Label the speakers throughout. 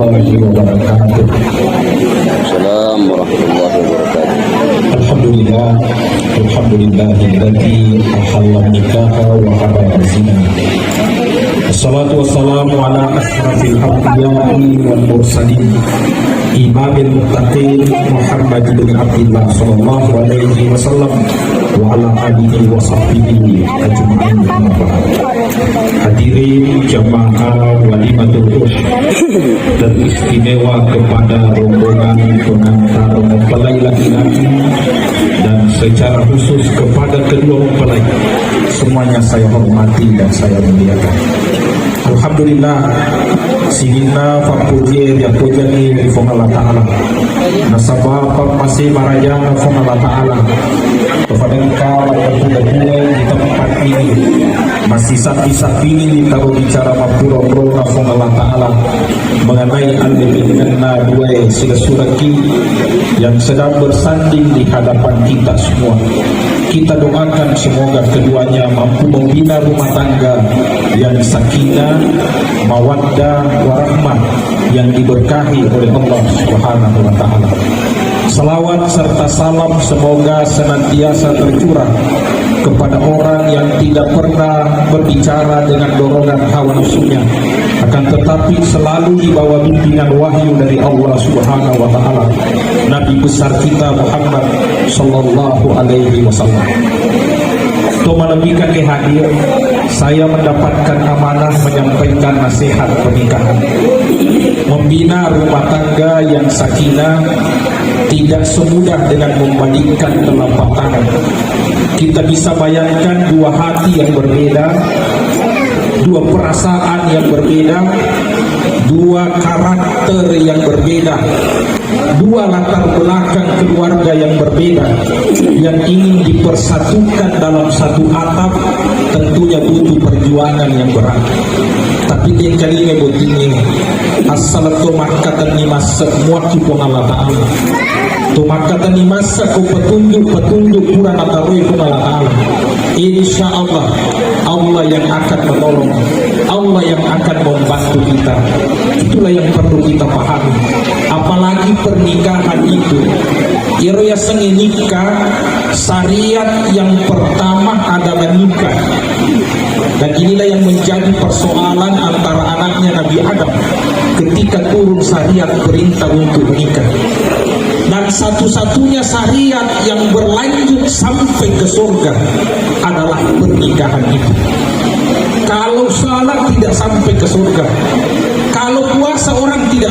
Speaker 1: warahmatullahi wabarakatuh.
Speaker 2: Assalamualaikum warahmatullahi wabarakatuh.
Speaker 1: Alhamdulillah, alhamdulillahilladzi ahalla nikaha wa harrama zina. Assalatu wassalamu ala asyrafil anbiya'i wal mursalin imamil muttaqin Muhammad bin Abdullah sallallahu alaihi wasallam wa ala alihi wa sahbihi ajma'in. Hadirin jamaah walimatul urus teristimewa kepada rombongan pengantar mempelai laki-laki dan secara khusus kepada kedua mempelai, semuanya saya hormati dan saya muliakan. Alhamdulillah, sinina fakujir yang pujani fong Allah Ta'ala nasabah masih marayang fong Allah Ta'ala kepada engkau yang sudah di tempat ini masih sapi-sapi taruh bicara mapura-pura fong Allah Ta'ala mengenai al-ibnana dua sila suraki yang sedang bersanding di hadapan kita semua. Kita doakan semoga keduanya mampu membina rumah tangga yang sakinah, mawaddah, warahmah yang diberkahi oleh Allah Subhanahu wa Ta'ala. Salawat serta salam semoga senantiasa tercurah kepada orang yang tidak pernah berbicara dengan dorongan hawa nafsunya, akan tetapi selalu di bawah bimbingan wahyu dari Allah Subhanahu wa Ta'ala, Nabi besar kita Muhammad sallallahu alaihi wasallam. Untuk melebihkan hadir, saya mendapatkan amanah menyampaikan nasihat pernikahan. Membina rumah tangga yang sakinah tidak semudah dengan membandingkan telapak tangan. Kita bisa bayangkan dua hati yang berbeda, dua perasaan yang berbeda, dua karakter yang berbeda, dua latar belakang keluarga yang berbeda yang ingin dipersatukan dalam satu atap, tentunya butuh perjuangan yang berat. Tapi dia kali ini ini asal makatan ni masa muat pun Allah Ta'ala tu makatan ni masa ku petunjuk kurang atarui pun Allah Ta'ala. Insya Allah Allah yang akan menolong, Allah yang akan membantu kita. Itulah yang perlu kita pahami. Apalagi pernikahan itu iroya sengi nikah, syariat yang pertama adalah nikah. Dan inilah yang menjadi persoalan antara anaknya Nabi Adam ketika turun syariat perintah untuk menikah. Dan satu-satunya syariat yang berlanjut sampai ke surga adalah pernikahan itu. Kalau salat tidak sampai ke surga, kalau puasa orang tidak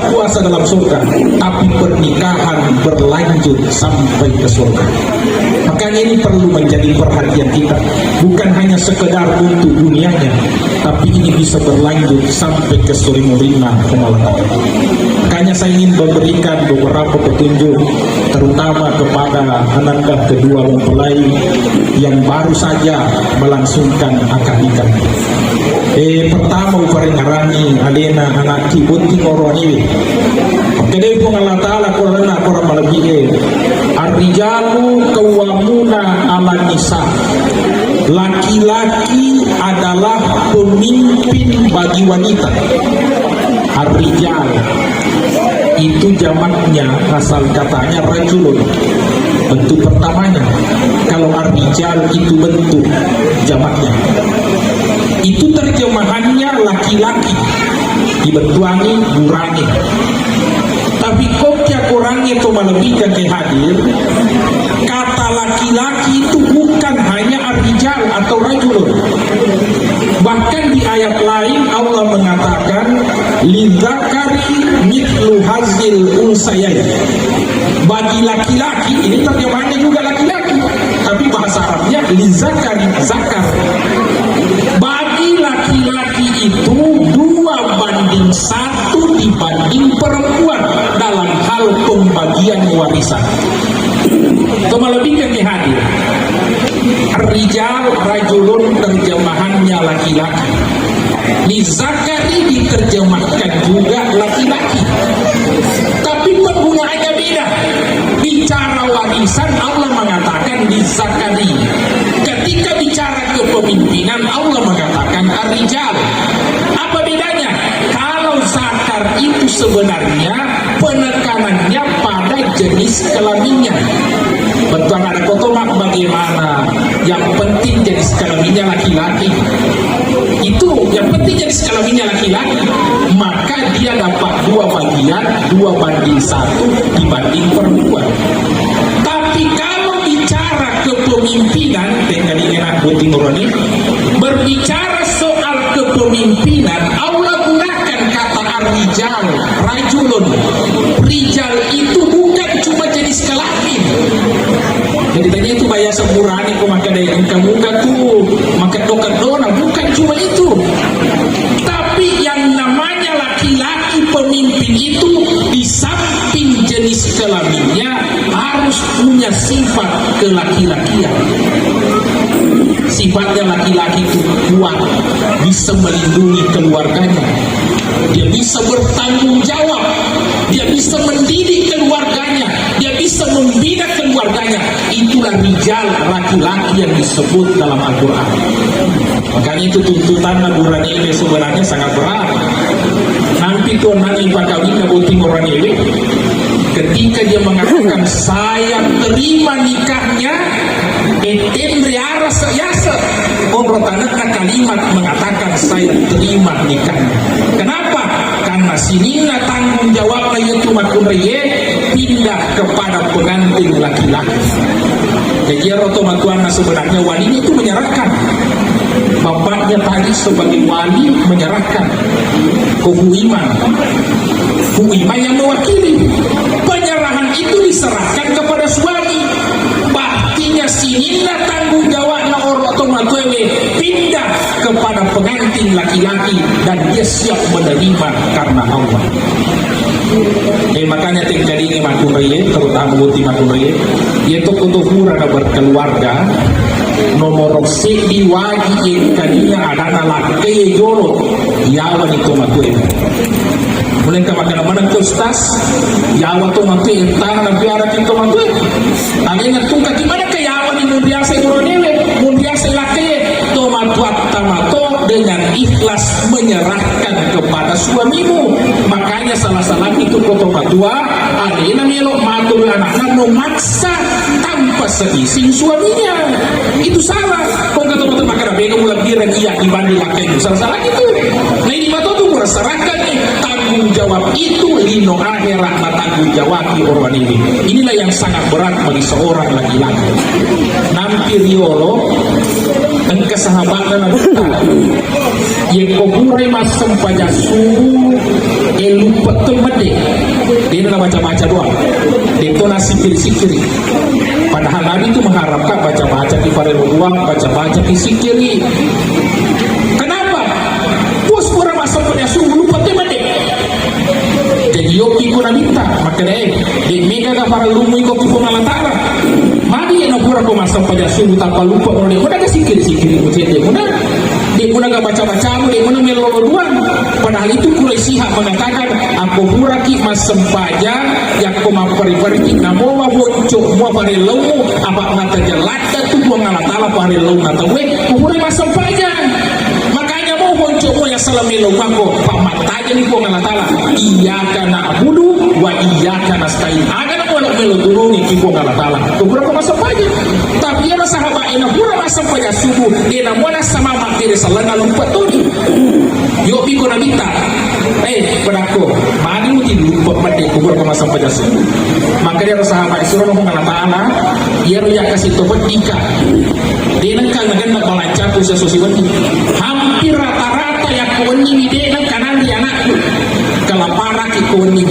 Speaker 1: puasa dalam surga, tapi pernikahan berlanjut sampai ke surga. Makanya ini perlu menjadi perhatian kita, bukan hanya sekedar untuk dunianya, tapi ini bisa berlanjut sampai ke surimurina kemalangan. Makanya saya ingin memberikan beberapa petunjuk, terutama kepada anak kedua mempelai yang baru saja melangsungkan akad nikah. Pertama uparingarani alena anak bunting orang ini. Oke deh pun Allah Ta'ala Quran malagi ar-rijalu qawwamuna 'ala nisa. Laki-laki adalah pemimpin bagi wanita. Ar-rijal itu jamaknya, asal katanya rajulun, bentuk pertamanya. Kalau ar-rijal itu bentuk jamaknya, itu terjemahannya laki-laki, dibentuangi gurangi. Tapi koknya kurangnya itu melebihkan ke hadir, kata laki-laki itu bukan hanya ar-rijal atau rajulun. Bahkan di ayat lain Allah mengatakan lidzakari mithlu hazil unsayain. Bagi laki-laki, ini terjemahannya juga laki-laki, tapi bahasa Arabnya lidzakari, zakar. Bagi laki-laki itu 2:1 dibanding perempuan dalam hal pembagian warisan. Itu melebihkan ke hadir. Rijal rajulun terjemahannya laki-laki, lizakari diterjemahkan juga laki-laki, tapi penggunaannya beda. Bicara warisan Allah mengatakan lizakari, ketika bicara kepemimpinan Allah mengatakan ar-rijal. Apa bedanya? Kalau zakar benar itu sebenarnya penekanannya pada jenis kelaminnya. Betul ada kotomak bagaimana yang penting jenis kelaminnya laki-laki. Itu yang penting jenis kelaminnya laki-laki, maka dia dapat 2 bagian 2:1 dibanding perempuan. Tapi kalau bicara kepemimpinan, dengan ini aku timurani berbicara soal kepemimpinan, Allah gunakan kata ar-rijal, rajulun. Rijal itu bukan cuma jenis kelamin. Jadi tadi itu bayar sepurani kok maka dari muka tuh maka dokat dona, bukan cuma itu. Tapi yang namanya laki-laki pemimpin itu di samping jenis kelaminnya harus punya sifat kelaki-lakian. Sifatnya laki-laki itu kuat, bisa melindungi keluarganya, dia bisa bertanggung jawab, dia bisa mendidik keluarganya, dia bisa membina keluarganya. Itulah rijal, laki-laki yang disebut dalam Al-Quran. Makanya itu tuntutan naburan ini sebenarnya sangat berat. Nanti tuan nanti pakawin kabutin orang ini, ketika dia mengatakan saya terima nikahnya, etendre aras yasa, obrotanaka kalimat mengatakan saya terima nikahnya. Kenapa? Karena sinina tanggung jawabnya itu makunreye pindah kepada pengantin laki-laki. Jadi rotomatuana sebenarnya walinya itu menyerahkan. Bapaknya tadi sebagai wali menyerahkan ke Huiman yang mewakili. Penyerahan itu diserahkan kepada suami. Baktinya sinina tanggung jawabnya orang otomatis pindah kepada pengantin laki-laki dan dia siap menerima karena Allah. Makanya tinggal ini makunreye, terutama buti makunreye, yaitu untuk hurana berkeluarga. Nomor si diwaji yang kadinya ada laki jorok yawan itu matuin. Mulai ke makanan ke ustaz yawan itu matuin tangan biara itu matuin. Akhirnya tungka gimana ke yawan ini biasa ironewe, biasa laki tomatuat tamato dengan ikhlas menyerahkan kepada suamimu. Makanya salah itu kotomatua ada yang melok matur anak-anak memaksa tanpa seizin suaminya. Itu salah. Kau kata betul makanya bego mulai bilang iya dibanding laki itu salah itu. Nah ini mata tuh merasakan tanggung jawab itu lino akhirat tanggung jawab di orang ini. Inilah yang sangat berat bagi seorang laki-laki. Nampi riolo dan kesahabatan kita yang kuburai masam pada suhu lupa temade dia nak baca-baca doang itu nasi sikiri. Padahal Nabi itu mengharapkan baca-baca di farel uang, baca-baca di sikiri. Kenapa? Bos kurang masam pada suhu lupa temade. Jadi yoki kuna minta makanya di mega ka farel rumu iko kipu malatara. Madi yang pura ko masam pada suhu tanpa lupa oleh muda ka sikiri mutete muda. Dia pun agak baca-baca, dia pun meloloduan. Padahal itu Quraisyah mengatakan, aku buraki mas sempaja, yang aku memperi-peri, namo waboncok, mua pari lau, apa ngata jelata tu buang alatala pari lau ngata we, kuburai mas sempaja. Makanya mau boncok mo yang salam lau mako, pak mataja ni buang alatala. Iya kana abudu, wa iya kana stain. Agar mo nak melodurungi ki buang alatala. Kuburai ko mas sempaja. Tapi yana sahabat ina pura mas sempaja subuh, ina mo na sama makiri salah dalam petuni. Yo biko na minta. Pedako, mari muti lupa mati kubur ke masa pajasa. Maka dia sahabat suruh ngomong Allah Taala, dia royak kasih tobat ika. Dia nengkang nak balancar usia sosial. Hampir rata-rata yang kawani dia neng kanan di anakku. Kelapara ki kawani.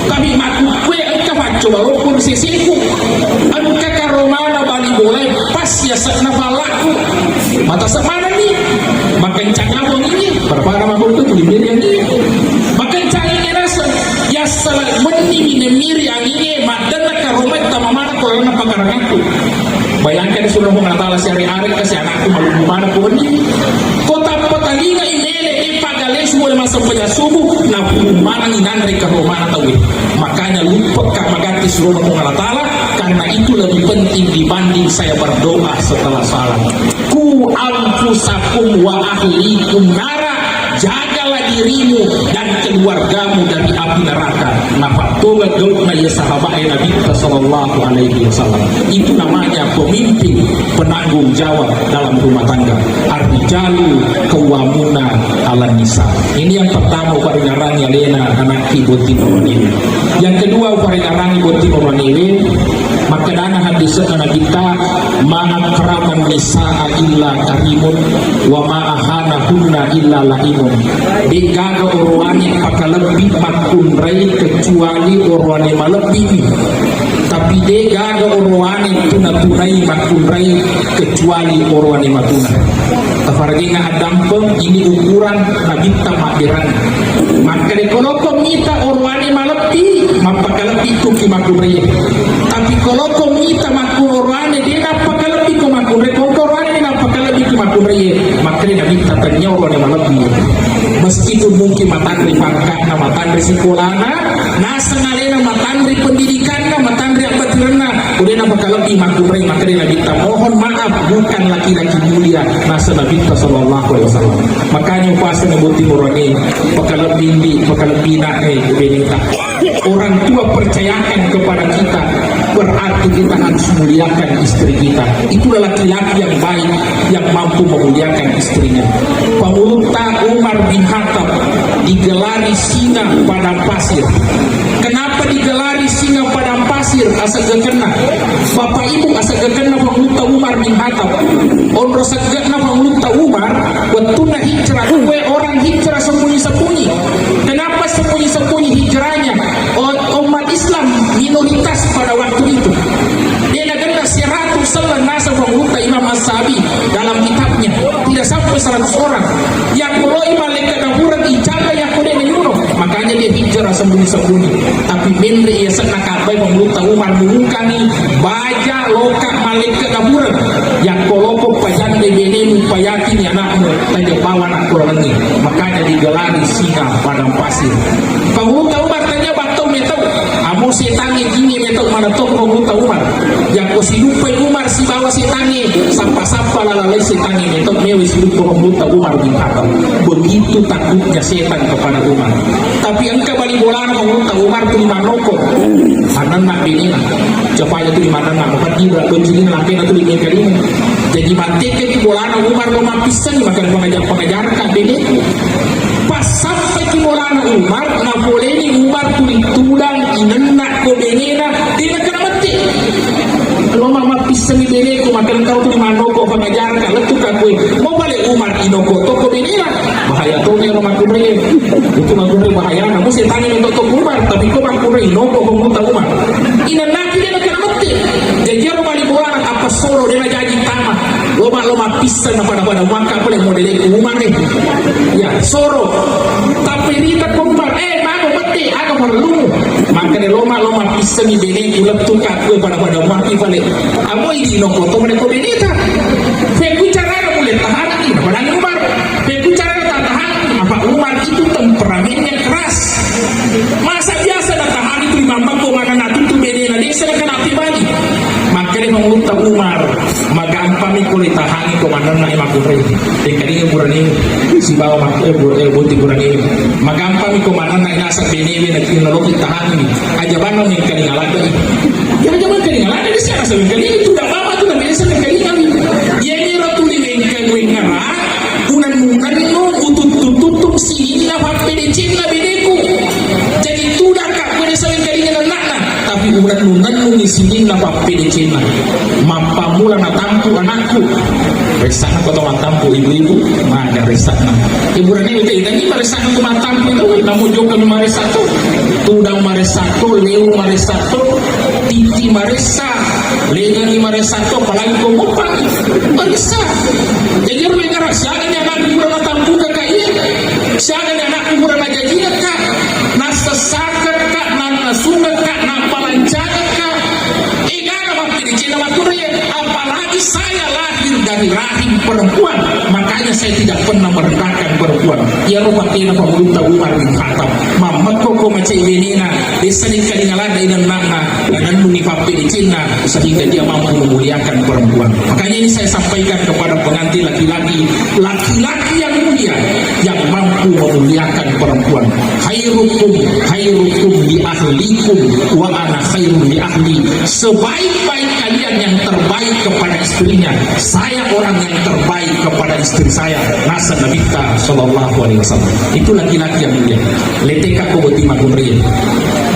Speaker 1: Tapi maku kue engkau baca walaupun sisiku. Engkau karomana bali boleh pas ya sakna balaku. Mata semana nih. Makan cangabong ini berbara makhluk itu kulimir yang ini makan cangabong rasa ya salah meni miri yang ini madana karomet tamamana korona pakaranganku. Bayangkan sudah mengatala sehari-hari kasih anakku malu mana pun ini kota petalinga imele ipagale semua masa punya subuh na mana nginandri karomana tahu. Makanya lupa kak magati suruh mengatala karena itu lebih penting dibanding saya berdoa setelah salat. Ku anfusakum wa ahlikum nara, jagalah dirimu dan keluargamu dari api neraka. Nafatoga gaukna ya sahabat Nabi sallallahu alaihi wasallam. Itu namanya pemimpin penanggung jawab dalam rumah tangga. Ar-rijalu qawwamuna 'alan nisa. Ini yang pertama uparingarangi alena anak iboti ini. Yang kedua uparingarangi iboti ini, maka dana hadis anak kita ma'akraman nisaa illa karimun wa ma'ahanahunna illa laimun. Digaga orwani pakalebih makunrai kecuali orwani malebih. Tapi digaga orwani tunatunai makunrai kecuali orwani matuna. Tafaragina adampeng ini ukuran nabita makdiran. Maka kalau komita orwani malebih mapakalebih tu kimakunrai. Tapi kalau komita makun orwani dia napakalebih kumakunrai. Kalau orwani dia napakalebih kumakunrai. Maka dia nabita tanya orwani malebih. Meskipun mungkin matandri pangkatna, matandri sekolahna, nasengalena matandri pendidikanna, matandri abatirna, udah nama lebih makumrai materi Nabi kita. Mohon maaf, bukan laki-laki mulia nasa Nabi kita sallallahu alaihi wasallam. Makanya puasa ngebuti murani, pakalebih nak benita. Orang tua percayakan kepada kita, berarti kita harus muliakan istri kita. Itulah laki-laki yang baik, yang mampu memuliakan istrinya. Pemulta Umar bin Khattab digelari singa padang pasir. Kenapa digelari singa padang pasir? Asa gekena bapak ibu asa gekena pemulta Umar bin Khattab. Onro segena pemulta Umar waktu hijrah, kue orang hijrah sembunyi-sembunyi. Kenapa sembunyi-sembunyi hijrahnya? Umat Islam minoritas pada waktu itu. Dia negara 100 selan nasa pemulta Imam As-Sabi dalam kitabnya, tidak sampai 100 orang. Yang mulai malaikat dahuran ijaga yang kode menyuruh, makanya dia hijrah sembunyi-sembunyi. Tapi bendre ia senang kabai pemulta Umar mengukani baja lokak malaikat dahuran yang kolokok pajande benemu payakin ya anakmu tanya bawa anak kurangi. Makanya digelari singa padang pasir. Pemulta Umar tanya batong metau amu setangi gini metau mana tong pemulta Umar yang ko silupai Umar si bawa setangi sampai lalai setangi metau mewe silupai pemulta Umar bin Khattab. Begitu takutnya setan kepada Umar. Tapi engkau balik bola pemulta Umar tu lima rokok anak nak benina cepatnya tu lima anak makan juga kunjungin lakian tu lima kali. Jadi mantek di bola Umar lomah pisang makan pengajar kak beneku. Pas sampai di bola Umar na boleh ni Umar tulis tudang inenak ko benena dia kena mati. Lomah mah pisang di beneku makan kau tu lima rokok pengajar kak letuk aku mau balik Umar inoko toko benena bahaya tu ni rumah kumre itu kumre bahaya. Namun saya tanya untuk toko Umar tapi kau kumre inoko pemuta Umar inenak dia kena mati. Jadi rumah di bola apa soro dia jadi tamat loma pisang pada maka boleh modelnya Umar ni ya soro tapi rita kumbar bago beti aga perlu maka ni loma pisang ni bene ulap tukar pada maki balik amo ini noko to mereka benita feku cara boleh tahan ni pada Umar feku cara tak tahan apa Umar itu temperamennya keras masa biasa dah tahan itu mampu mana nak tu benena dia sedang api bani maka dia mengulta Umar magampami kulit tahani komandan na imakure kadi burani si bawa buti burani magampami komandan na nasa benewe na kinologi tahani aja bano ni kadi ngalada ya aja man kadi ngalada di sana sa kadi itu dah mama tu na biasa kadi kami ya ni ratu ni ngara unan no utut si ina pape de cinta beneku jadi tu dah kak kuda sa kadi na tapi unan ni sini na pape de cinta mampamula na tampu anakku resana kota mantampu ibu-ibu mana resana ibu rani itu ini resana ke mantampu itu namun juga maresatu tudang maresatu leu maresatu titi maresa lengani maresatu apalagi komopang maresa jadi orang yang ngeras siapa yang anak ibu rana tampu kakak iya siapa yang anak ibu rana gajinya kak nasa sakar kak nana sungai kak napalancaga kak gana waktu di Cina waktu apalagi saya lahir dari rahim perempuan makanya saya tidak pernah merendahkan perempuan ya rumah tina pemulta Umar bin Khattab mamat koko macam benina desa ni kalingalada inan nana dan munifapi di Cina sehingga dia mampu memuliakan perempuan. Makanya ini saya sampaikan kepada pengantin laki-laki yang mulia yang mampu memuliakan perempuan. Khairukum li ahlikum wa ana khairun li ahli. Sebaik-baik kalian yang terbaik kepada istrinya, saya orang yang terbaik kepada istri saya. Nasa Nabi kita sallallahu alaihi wasallam. Itu laki-laki yang mulia. Leteka ko boti magumri.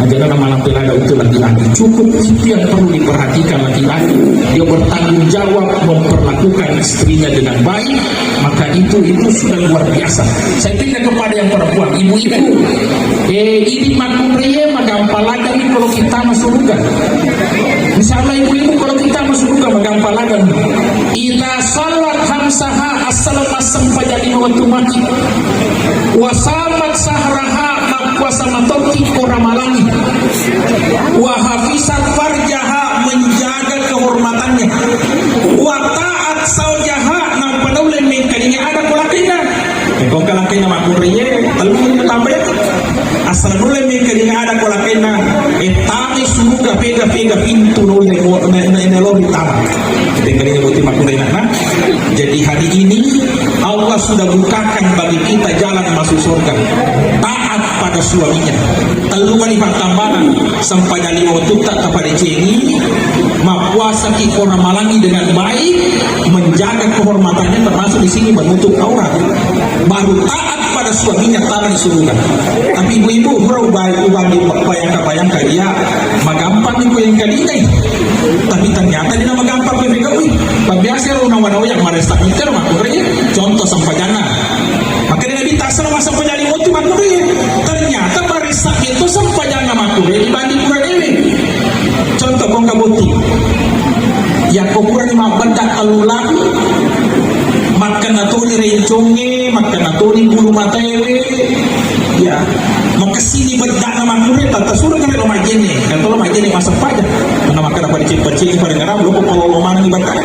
Speaker 1: Jangan malam pelada itu laki-laki. Cukup itu yang perlu diperhatikan laki-laki. Dia bertanggung jawab memperlakukan istrinya dengan baik, maka itu sudah luar biasa. Saya pindah kepada yang perempuan, ibu-ibu. Ini magumri magampalagan nih kalau kita masuk surga. Misalnya ibu-ibu kalau kita masuk surga magampalagan. Ida salat hamsaha asal-asam pajadi waktu mati. Wasamat sahraha puasa matoki koramalangi, wahafisat farjaha menjaga kehormatannya, wa taat saujaha nampanule mengkadinya ada kolakina. Kau kalakina makuriye, talung tambah asal nule mengkadinya ada kolakina. Etami suruga pega pintu nule nelo ditama. Kadinya buti makuriye nah. Jadi hari ini Allah sudah bukakan bagi kita jalan masuk surga. Taat pada suaminya. Telungan di pertambangan sampai dari waktu tak kepada ceni, mapuasa kikora malangi dengan baik, menjaga kehormatannya termasuk di sini menutup aurat. Baru taat pada suaminya tanah di surga. Tapi ibu-ibu bro baik bayangkan dia magampang ibu yang kali tapi ternyata dia magampang PPKU. Biasa orang-orang yang merestak itu makanya contoh sampajana. Maka dia minta sama sampajana waktu makanya ternyata merestak itu sampajana makanya dibanding kurang ini. Contoh kong kabuti yang kurang lima bendak alulang makan atau ni renconge, makan atau ni bulu matewe, ya, makasini bendak nama murid, tata suruh kena rumah jene, kalau rumah jene masa pada, mana makan apa dicip-cip pada ngarap, lupa kalau lomang ni bendak,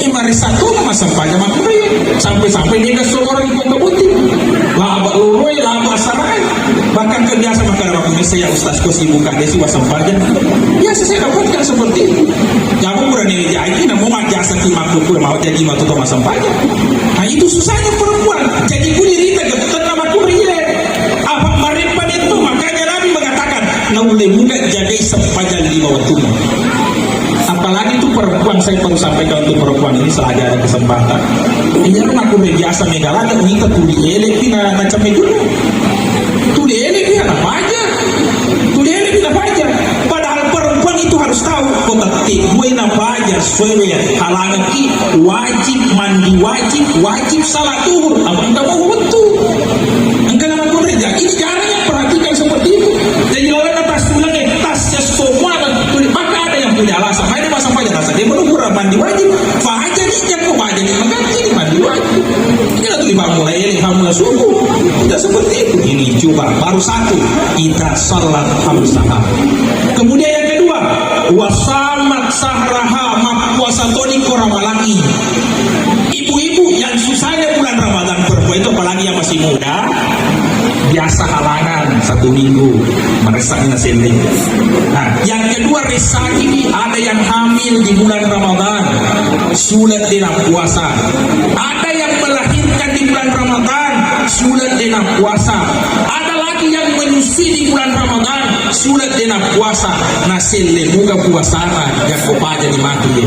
Speaker 1: mari satu masa pada makmurid, sampai dia ke seorang yang kebuti, laba luroi, laba sarai, bahkan kebiasa makan apa pun saya ustaz kosi buka desi wasam pada, biasa saya dapatkan seperti itu, jangan berani jadi, namun jasa kimakku mau jadi matu to masam pada. Nah itu susahnya perempuan. Jadi kulirita gebetan nama kuriye. Apa maripan itu makanya Nabi mengatakan naule muda jadi sepanjang 5 waktu. Apalagi itu perempuan, saya perlu sampaikan untuk perempuan ini selagi ada kesempatan. Ini rumah kuliah biasa megalanya minta tuli elek pina macam itu. Tuli elek dia apa aja. Tuli elek dia apa aja. Padahal perempuan itu harus tahu kota gue apa aja sesuai halangan ki wajib mandi wajib salat zuhur apa enggak mau betul engkau nama kerja ini caranya perhatikan seperti itu. Jadi lawan atas tulangnya tasnya semua maka ada yang punya alasan ada masa punya alasan dia menunggu mandi wajib fahaja nih jangan fahaja nih mengganti mandi wajib ini lah tuh mulai subuh tidak seperti itu. Ini coba baru satu kita salat hamsah. Kemudian yang kedua wasamat sahraha puasa toni koramalangi. Ibu-ibu yang susahnya bulan Ramadan perempuan itu apalagi yang masih muda biasa halangan 1 minggu meresaknya sendiri. Nah yang kedua resah ini ada yang hamil di bulan Ramadan sulit dengan puasa, ada yang melahirkan di bulan Ramadan sulit dengan puasa, ada lagi yang menyusui di bulan Ramadan sulit dengan puasa. Nasil lemuga puasana yang kepada dimati.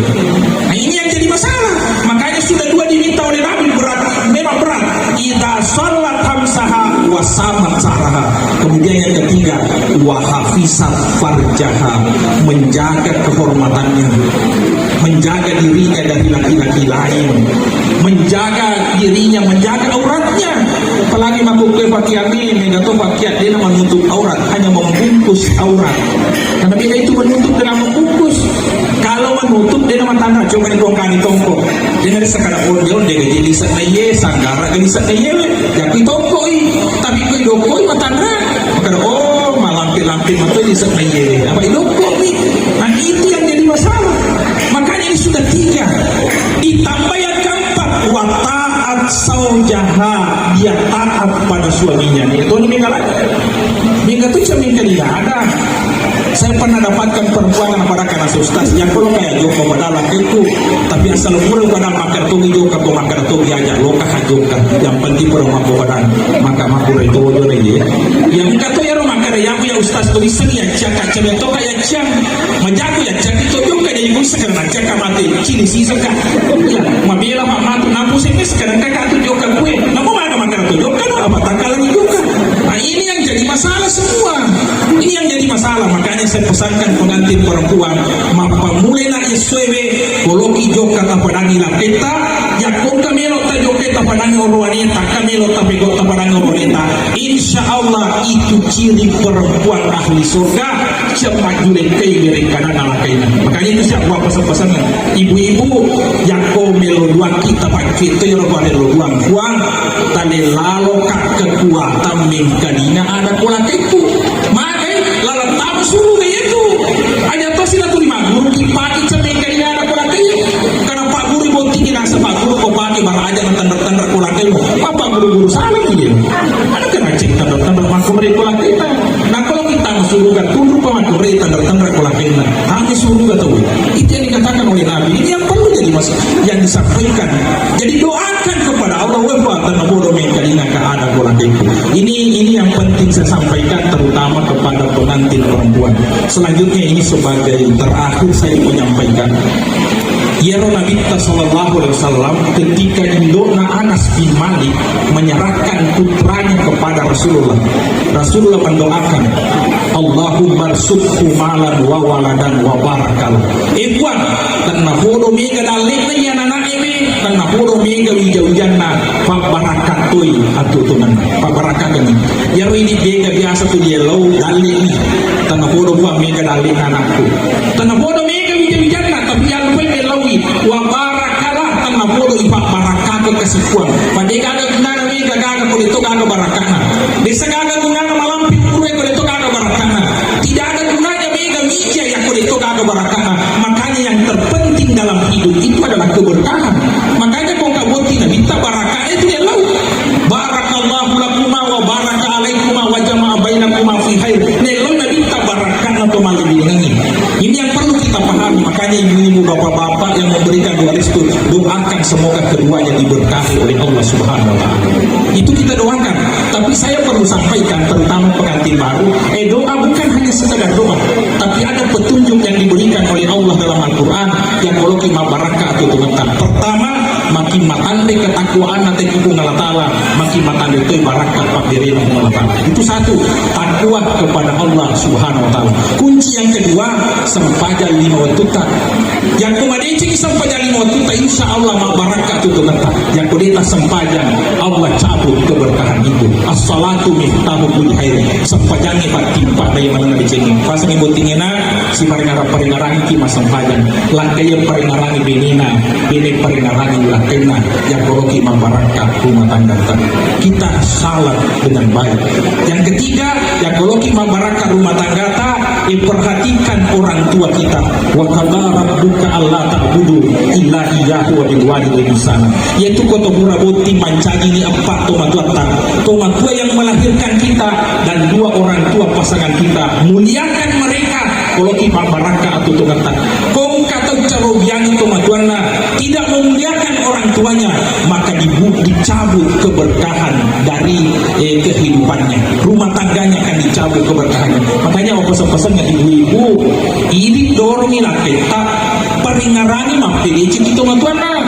Speaker 1: Nah ini yang jadi masalah. Makanya sudah 2 diminta oleh Nabi berat, memang berat. Ida salat hamsaha wasamat sahraha. Kemudian yang ketiga wahafisat farjaha, menjaga kehormatannya, menjaga dirinya dari laki-laki lain, menjaga dirinya, menjaga auratnya. Apalagi makhluk pakaian ini atau pakaian dia menutup aurat, hanya membungkus aurat. Karena beda itu menutup dengan membungkus. Kalau menutup dia nama tanda coba didongkang di tongko. Dia ada sekadar dia jadi sana ye sanggara jadi sana ye jadi tongko tapi kau dongko matanda. Maka malampi mata di sana ye apa dongko ni. Nah itu yang jadi masalah. Makanya ini sudah 3. Ditambah yang keempat wa ta'at saujaha, dia taat pada suaminya. Itu ini minggat itu dia ada Saya pernah dapatkan perempuan yang pada karena sustas yang kalau kayak Joko padahal itu, tapi asal umur pada makar tungi Joko atau makar tungi aja loka hajoka. Yang penting perempuan badan maka makur itu wajar ya. Yang kata ya makar yang punya ustaz tulisan ya cakap cebeto kayak cang majaku ya cak itu juga jadi gue sekarang cakap mati cini sih sekarang. Ya, mabila matu nampu sih sekarang kakak tu Joko gue. Namu mana makar tu Joko apa takalan juga. Nah ini yang jadi masalah semua. Ini yang jadi masalah, makanya saya pesankan pengantin perempuan mulai nak yesuewe koloki joka tapadangi la peta ya kung kamelo ta joka tapadangi wanita kamelo tapi go tapadangi wanita insyaallah itu ciri perempuan ahli surga cepat julek kai mereka dan alakaina. Makanya itu saya buat pesan-pesan ibu-ibu yang komelo dua kita pakai itu yang lo buang tadi lalu kak kekuatan mengkadina ada pola itu lalat tamu suruh itu aja toh sila tu lima guru kipati cemengkan ini ada kulaknya karena pak guru bontingin nasa pak guru kau pakai barang aja tanda-tanda kulaknya apa guru-guru salah dia ada kena cek tanda-tanda makumri kulaknya. Nah kalau kita suruh kan tunduk makumri tanda-tanda kulaknya hanya suruh gak tahu itu yang dikatakan oleh Nabi. Ini yang perlu jadi masalah yang disampaikan. Jadi doakan kepada Allah wa tanabodo mengkalina keada kulaknya. Ini yang penting saya sampaikan terutama kepada pengantin perempuan. Selanjutnya ini sebagai terakhir saya menyampaikan ya Nabi sallallahu alaihi wasallam ketika indona Anas bin Malik menyerahkan putranya kepada Rasulullah mendoakan Allahumma rzuqhu malan wa waladan wa barakal. Ikhwan tanah bodo mega dalekna ya anak ini tanah bodo mega wijau-wijana fa barakatoi atuh tunan fa barakatani ya ini bega biasa tu dia low dalek ni tanah bodo fa mega dalek anakku tanah bodo mega wijau-wijana tapi yang lupa melawi wa barakalah tanah bodo ipa barakah kesikuan pada gaga gunana mega gaga kulit gaga barakah desa gaga gunana malampit kulit kulit gaga barakah tidak ada gunanya mega mija yang kulit gaga barakah. Makanya yang terpenting dalam hidup itu adalah keberkahan. Makanya kau kaboti minta barakah itu ya lau barakallahu lakuma wa baraka alaikuma wa jama'a bainakuma fi khair. Nelo nabi minta barakah atau malam ini. Ini yang perlu kita pahami. Makanya ibu-ibu bapak-bapak yang memberikan doa restu doakan semoga keduanya diberkahi oleh Allah Subhanahu wa taala. Itu kita doakan. Tapi saya perlu sampaikan terutama pengantin baru, doa bukan hanya sekadar doa, tapi ada petunjuk yang diberikan oleh Allah dalam Al-Quran yang kalau kita barakah atau Tuhan. Pertama, makin matande ketakwaan nanti kuku ngalatala, makin matande itu barakah pak diri ngalatala. Itu satu, takwa kepada Allah Subhanahu wa taala. Kunci yang kedua, sempaja 5 waktu. Yang kemudian sempaja 5 waktu, insya Allah barakah itu Tuhan. Yang kedua sempaja Allah cabut keberkahan itu. As-salatu miftahu kulli khair. Sempajangi patimpa dari mana dicengin. Pas ngibutingina si paringarang ki masampajan. Langkah yang paringarangi benina, bene paringarangi lakena yang koroki mabarakah rumah tangga kita salat dengan baik. Yang ketiga, yang koroki mabarakah rumah tangga perhatikan orang tua kita. Wa qala rabbuka alla ta'budu illa iyyahu wa bil walidayni ihsana. Yaitu koto burabuti mancagi ni empat toma tua yang melahirkan kita dan 2 orang tua pasangan kita. Muliakan mereka kalau kita barakah atau Tuhan. Kau kata carobiang itu matuana tidak memuliakan orang tuanya maka dicabut keberkahan dari kehidupannya. Rumah tangganya akan dicabut keberkahannya. Makanya pesan-pesannya ibu-ibu ini dorongin kita peringarani mapedeci itu matuana.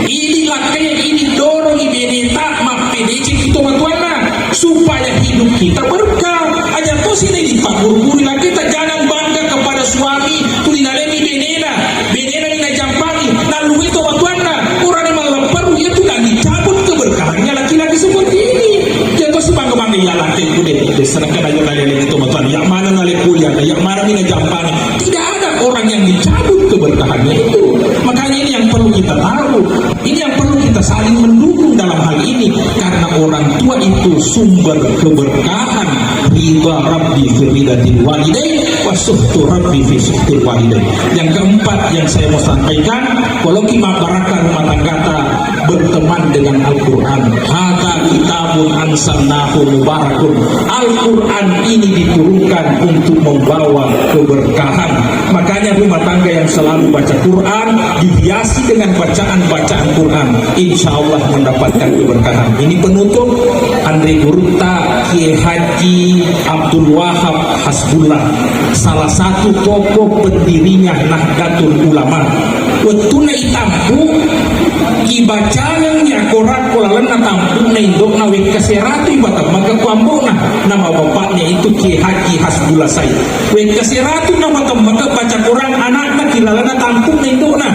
Speaker 1: Ini lakanya ini dorong ibeneta mapedeci itu matuana supaya hidup kita berkah. Aja tuh sini di pak guru-guru kita jangan bangga kepada suami tulinaremi benena mina jampangi lalu itu matuana orang yang meleper itu dan dicabut keberkahannya laki-laki seperti ini. Jatuh sebangga-bangga ya laki kudet diserahkan aja lagi itu matuana yang mana nalik kuliah yang mana mina jampangi tidak ada orang yang dicabut keberkahannya itu. Makanya ini yang perlu kita tahu, ini yang perlu kita saling mendukung dalam hal ini karena orang tua itu sumber keberkahan. Ridha Rabbi fi ridatil walidain wa suhtu Rabbi fi suhtil walidain. Yang keempat yang saya mau sampaikan, kalau kita barakah rumah tangga berteman dengan Al-Quran. Hadza kitabun anzalnahu mubarakun. Al-Quran ini diturunkan untuk membawa keberkahan. Makanya rumah tangga yang selalu baca Quran dihiasi dengan bacaan-bacaan Quran, insya Allah mendapatkan keberkahan. Ini penutup Andre Gurta Kiai Haji Abdul Wahab Hasbullah, salah satu tokoh pendirinya Nahdlatul Ulama. Wetuna itampu kibacannya korak kolalena tampu na indok na wek kaseratu ibatam maka kuambona nama bapaknya itu Kiai Haji Hasbullah Said. Wek kaseratu nama batam maka baca Quran anaknya kilalana tampu na indok na.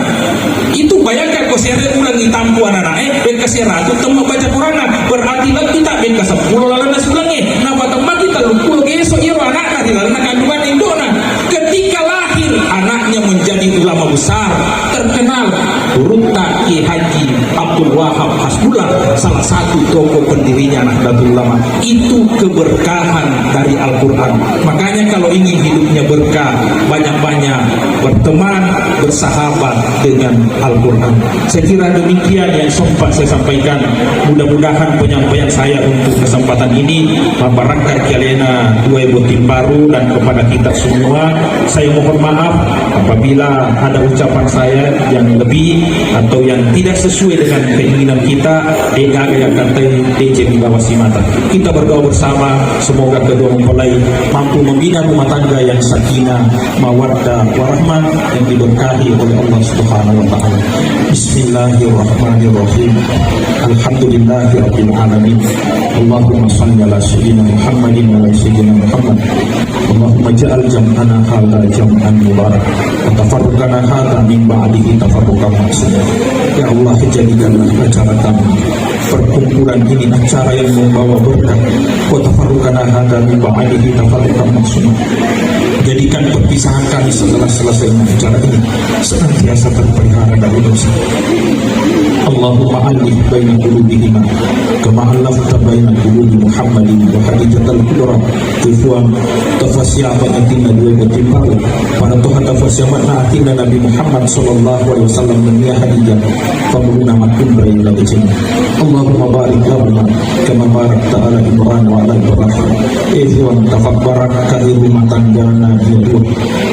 Speaker 1: Itu bayangkan kau seret ulang ditampu anak-anak wek kaseratu tempat baca Quran berarti kita wek kasepuluh lalana sulangnya na batam kita lupa gesok iro anaknya kilalana kandungan indok na. Ketika lahir anaknya menjadi ulama besar terkenal, Gurta Kiai Haji Abdul Wahab Hasbullah, salah satu tokoh pendirinya Nahdlatul Ulama. Itu keberkahan dari Al-Quran. Makanya kalau ingin hidupnya berkah, banyak-banyak berteman, bersahabat dengan Al-Quran. Saya kira demikian yang sempat saya sampaikan. Mudah-mudahan penyampaian saya untuk kesempatan ini membarakkan kalian dua botin baru, dan kepada kita semua saya mohon maaf apabila ada ucapan saya yang lebih atau yang tidak sesuai dengan keinginan kita. Yang kata DJ di bawah mata. Kita berdoa bersama, semoga kedua mempelai mampu membina rumah tangga yang sakinah, mawaddah, warahmah, yang diberkahi oleh Allah Subhanahu wa taala. Bismillahirrahmanirrahim. Alhamdulillahirabbil alamin. Allahumma shalli ala sayyidina Muhammadin wa ala sayyidina Muhammad. Allahumma ja'al jam'ana hadza jam'an mubarak wa tafarruqana hadza min ba'dihi tafarruqan maksudnya. Ya Allah, jadikanlah acara kami, perkumpulan ini acara yang membawa berkah. Wa tafarruqana hadza min ba'dihi tafarruqan maksudnya. Jadikan perpisahan kami setelah selesai acara ini senantiasa terpelihara dari dosa. Allahumma alif baina qulubihima kama alafta baina qulubi Muhammadin wa Khadijatul Kubra. Tujuan tafasyabat atina dua betimbang pada Tuhan tafasyabat atina Nabi Muhammad sallallahu alaihi wasallam dan ya Khadijah pemuluna makin baina kecil. Allahumma barik lahum kama barakta ala Imran wa ala Ibrahim. Tujuan tafakbarak kali rumah tangganya Yusuf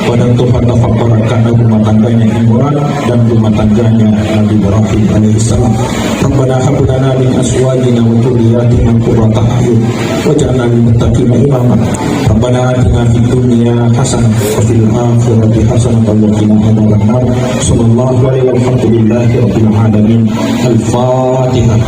Speaker 1: pada Tuhan tafakbarakkan rumah tangganya Imran dan rumah tangganya Nabi Ibrahim alaihissalam. Rabbana hab lana min azwajina wa dhurriyyatina qurrata a'yun waj'alna lil muttaqina imama. Rabbana atina fid dunya hasanah wa fil akhirati hasanah wa qina adzabannar. Sallallahu alaihi wa sallam. Alhamdulillahi rabbil alamin. Al-Fatihah.